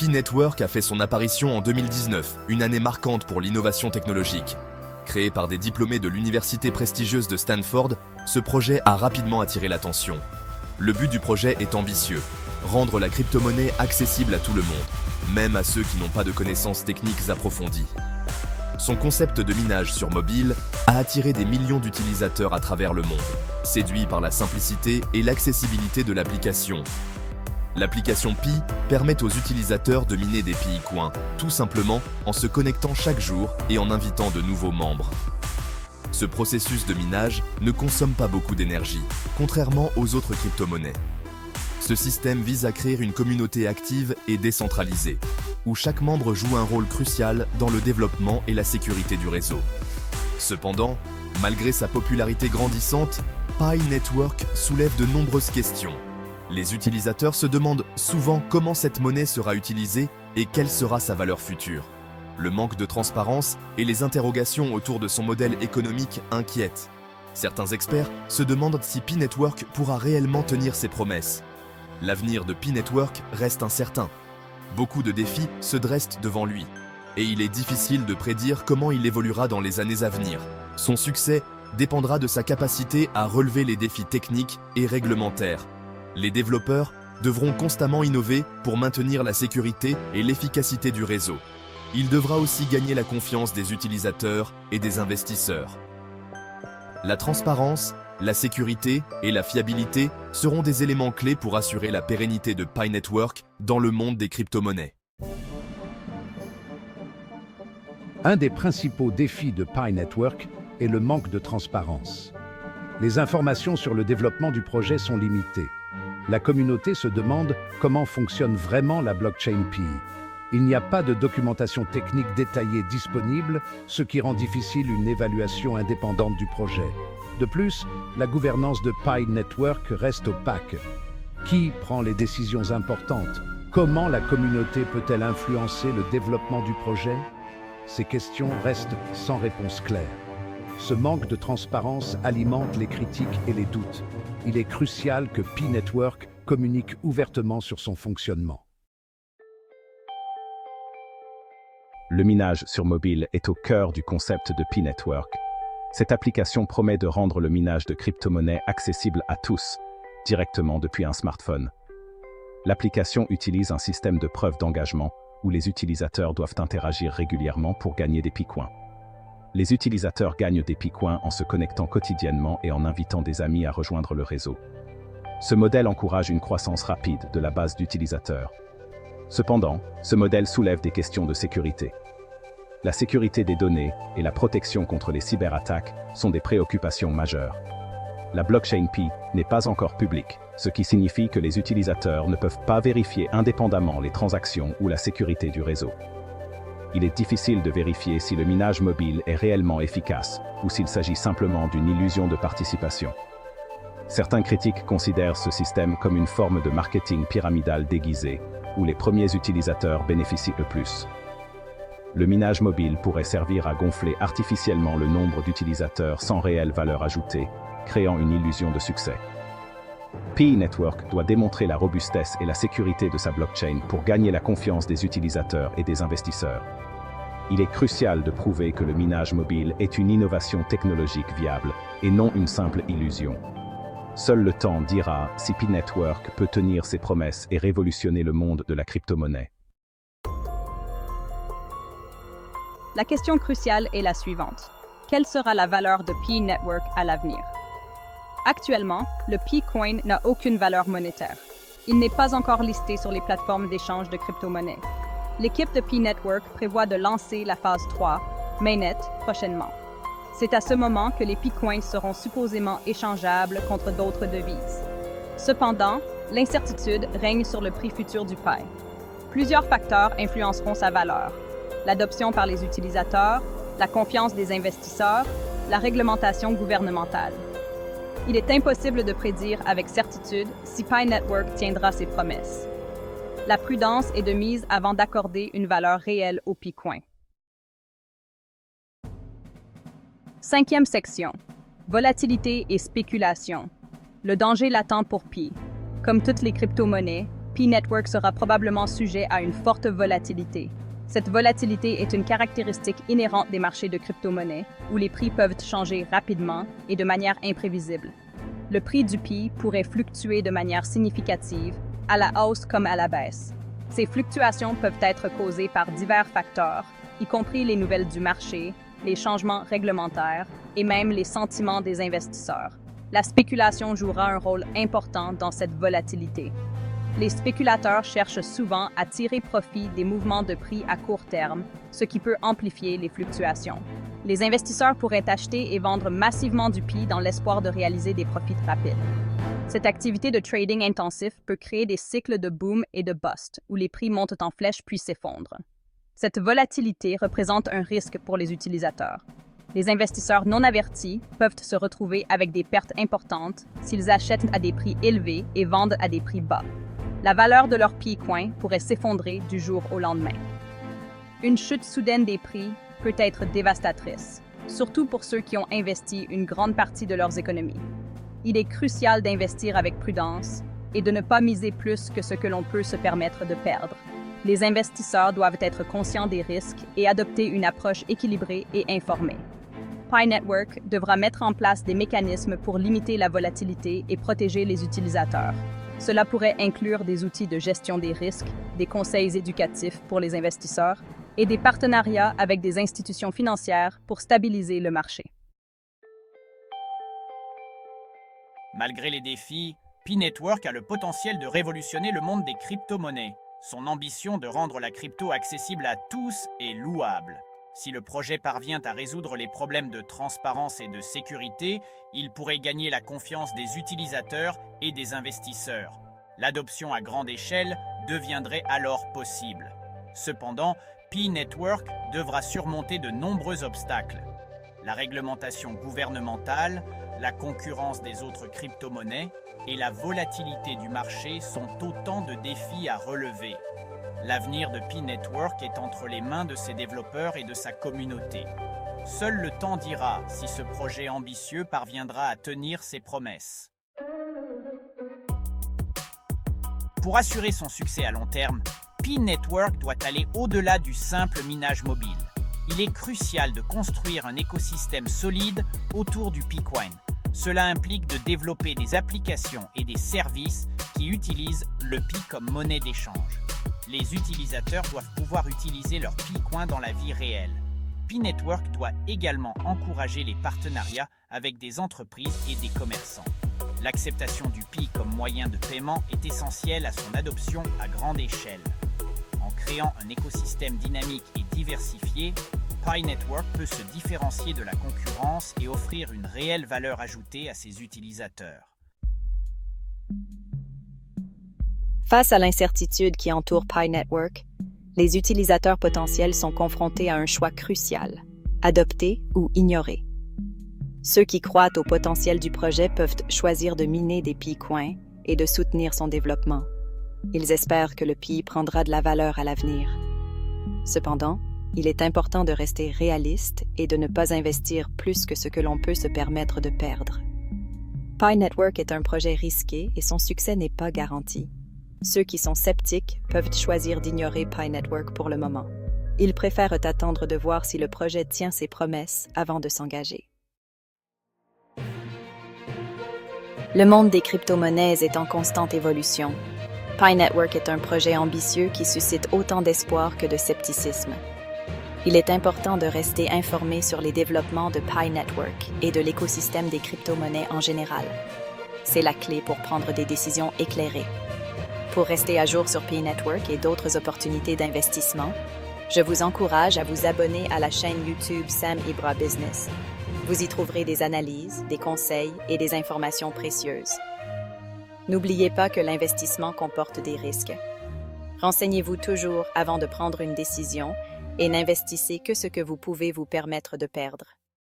Pi Network a fait son apparition en 2019, une année marquante pour l'innovation technologique. Créé par des diplômés de l'université prestigieuse de Stanford, ce projet a rapidement attiré l'attention. Le but du projet est ambitieux, rendre la crypto-monnaie accessible à tout le monde, même à ceux qui n'ont pas de connaissances techniques approfondies. Son concept de minage sur mobile a attiré des millions d'utilisateurs à travers le monde, séduits par la simplicité et l'accessibilité de l'application. L'application Pi permet aux utilisateurs de miner des Pi-coins, tout simplement en se connectant chaque jour et en invitant de nouveaux membres. Ce processus de minage ne consomme pas beaucoup d'énergie, contrairement aux autres crypto-monnaies. Ce système vise à créer une communauté active et décentralisée, où chaque membre joue un rôle crucial dans le développement et la sécurité du réseau. Cependant, malgré sa popularité grandissante, Pi Network soulève de nombreuses questions. Les utilisateurs se demandent souvent comment cette monnaie sera utilisée et quelle sera sa valeur future. Le manque de transparence et les interrogations autour de son modèle économique inquiètent. Certains experts se demandent si Pi Network pourra réellement tenir ses promesses. L'avenir de Pi Network reste incertain. Beaucoup de défis se dressent devant lui, et il est difficile de prédire comment il évoluera dans les années à venir. Son succès dépendra de sa capacité à relever les défis techniques et réglementaires. Les développeurs devront constamment innover pour maintenir la sécurité et l'efficacité du réseau. Il devra aussi gagner la confiance des utilisateurs et des investisseurs. La transparence, la sécurité et la fiabilité seront des éléments clés pour assurer la pérennité de Pi Network dans le monde des crypto-monnaies. Un des principaux défis de Pi Network est le manque de transparence. Les informations sur le développement du projet sont limitées. La communauté se demande comment fonctionne vraiment la blockchain Pi. Il n'y a pas de documentation technique détaillée disponible, ce qui rend difficile une évaluation indépendante du projet. De plus, la gouvernance de Pi Network reste opaque. Qui prend les décisions importantes? Comment la communauté peut-elle influencer le développement du projet? Ces questions restent sans réponse claire. Ce manque de transparence alimente les critiques et les doutes. Il est crucial que Pi Network communique ouvertement sur son fonctionnement. Le minage sur mobile est au cœur du concept de Pi Network. Cette application promet de rendre le minage de crypto-monnaies accessible à tous, directement depuis un smartphone. L'application utilise un système de preuve d'engagement où les utilisateurs doivent interagir régulièrement pour gagner des Pi-coins. Les utilisateurs gagnent des Pi-coins en se connectant quotidiennement et en invitant des amis à rejoindre le réseau. Ce modèle encourage une croissance rapide de la base d'utilisateurs. Cependant, ce modèle soulève des questions de sécurité. La sécurité des données et la protection contre les cyberattaques sont des préoccupations majeures. La blockchain Pi n'est pas encore publique, ce qui signifie que les utilisateurs ne peuvent pas vérifier indépendamment les transactions ou la sécurité du réseau. Il est difficile de vérifier si le minage mobile est réellement efficace ou s'il s'agit simplement d'une illusion de participation. Certains critiques considèrent ce système comme une forme de marketing pyramidal déguisé, où les premiers utilisateurs bénéficient le plus. Le minage mobile pourrait servir à gonfler artificiellement le nombre d'utilisateurs sans réelle valeur ajoutée, créant une illusion de succès. Pi Network doit démontrer la robustesse et la sécurité de sa blockchain pour gagner la confiance des utilisateurs et des investisseurs. Il est crucial de prouver que le minage mobile est une innovation technologique viable et non une simple illusion. Seul le temps dira si Pi Network peut tenir ses promesses et révolutionner le monde de la crypto-monnaie. La question cruciale est la suivante. Quelle sera la valeur de Pi Network à l'avenir? Actuellement, le Pi-coin n'a aucune valeur monétaire. Il n'est pas encore listé sur les plateformes d'échange de crypto-monnaies. L'équipe de Pi Network prévoit de lancer la phase 3, Mainnet, prochainement. C'est à ce moment que les Pi-coins seront supposément échangeables contre d'autres devises. Cependant, l'incertitude règne sur le prix futur du Pi. Plusieurs facteurs influenceront sa valeur. L'adoption par les utilisateurs, la confiance des investisseurs, la réglementation gouvernementale. Il est impossible de prédire avec certitude si Pi Network tiendra ses promesses. La prudence est de mise avant d'accorder une valeur réelle au Pi-coin. Cinquième section. Volatilité et spéculation. Le danger latent pour Pi. Comme toutes les crypto-monnaies, P-Network sera probablement sujet à une forte volatilité. Cette volatilité est une caractéristique inhérente des marchés de crypto-monnaies, où les prix peuvent changer rapidement et de manière imprévisible. Le prix du Pi pourrait fluctuer de manière significative, à la hausse comme à la baisse. Ces fluctuations peuvent être causées par divers facteurs, y compris les nouvelles du marché, les changements réglementaires et même les sentiments des investisseurs. La spéculation jouera un rôle important dans cette volatilité. Les spéculateurs cherchent souvent à tirer profit des mouvements de prix à court terme, ce qui peut amplifier les fluctuations. Les investisseurs pourraient acheter et vendre massivement du Pi dans l'espoir de réaliser des profits rapides. Cette activité de trading intensif peut créer des cycles de boom et de bust, où les prix montent en flèche puis s'effondrent. Cette volatilité représente un risque pour les utilisateurs. Les investisseurs non avertis peuvent se retrouver avec des pertes importantes s'ils achètent à des prix élevés et vendent à des prix bas. La valeur de leur P-Coin pourrait s'effondrer du jour au lendemain. Une chute soudaine des prix peut être dévastatrice, surtout pour ceux qui ont investi une grande partie de leurs économies. Il est crucial d'investir avec prudence et de ne pas miser plus que ce que l'on peut se permettre de perdre. Les investisseurs doivent être conscients des risques et adopter une approche équilibrée et informée. Pi Network devra mettre en place des mécanismes pour limiter la volatilité et protéger les utilisateurs. Cela pourrait inclure des outils de gestion des risques, des conseils éducatifs pour les investisseurs et des partenariats avec des institutions financières pour stabiliser le marché. Malgré les défis, Pi Network a le potentiel de révolutionner le monde des crypto-monnaies. Son ambition de rendre la crypto accessible à tous est louable. Si le projet parvient à résoudre les problèmes de transparence et de sécurité, il pourrait gagner la confiance des utilisateurs et des investisseurs. L'adoption à grande échelle deviendrait alors possible. Cependant, Pi Network devra surmonter de nombreux obstacles. La réglementation gouvernementale, la concurrence des autres crypto-monnaies et la volatilité du marché sont autant de défis à relever. L'avenir de Pi Network est entre les mains de ses développeurs et de sa communauté. Seul le temps dira si ce projet ambitieux parviendra à tenir ses promesses. Pour assurer son succès à long terme, Pi Network doit aller au-delà du simple minage mobile. Il est crucial de construire un écosystème solide autour du P-Coin. Cela implique de développer des applications et des services qui utilisent le Pi comme monnaie d'échange. Les utilisateurs doivent pouvoir utiliser leur P-Coin dans la vie réelle. Pi Network doit également encourager les partenariats avec des entreprises et des commerçants. L'acceptation du Pi comme moyen de paiement est essentielle à son adoption à grande échelle. En créant un écosystème dynamique et diversifié, Pi Network peut se différencier de la concurrence et offrir une réelle valeur ajoutée à ses utilisateurs. Face à l'incertitude qui entoure Pi Network, les utilisateurs potentiels sont confrontés à un choix crucial, adopter ou ignorer. Ceux qui croient au potentiel du projet peuvent choisir de miner des P-Coins et de soutenir son développement. Ils espèrent que le Pi prendra de la valeur à l'avenir. Cependant, il est important de rester réaliste et de ne pas investir plus que ce que l'on peut se permettre de perdre. Pi Network est un projet risqué et son succès n'est pas garanti. Ceux qui sont sceptiques peuvent choisir d'ignorer Pi Network pour le moment. Ils préfèrent attendre de voir si le projet tient ses promesses avant de s'engager. Le monde des crypto-monnaies est en constante évolution. Pi Network est un projet ambitieux qui suscite autant d'espoir que de scepticisme. Il est important de rester informé sur les développements de Pi Network et de l'écosystème des crypto-monnaies en général. C'est la clé pour prendre des décisions éclairées. Pour rester à jour sur Pi Network et d'autres opportunités d'investissement, je vous encourage à vous abonner à la chaîne YouTube Sam Ibra Business. Vous y trouverez des analyses, des conseils et des informations précieuses. N'oubliez pas que l'investissement comporte des risques. Renseignez-vous toujours avant de prendre une décision et n'investissez que ce que vous pouvez vous permettre de perdre.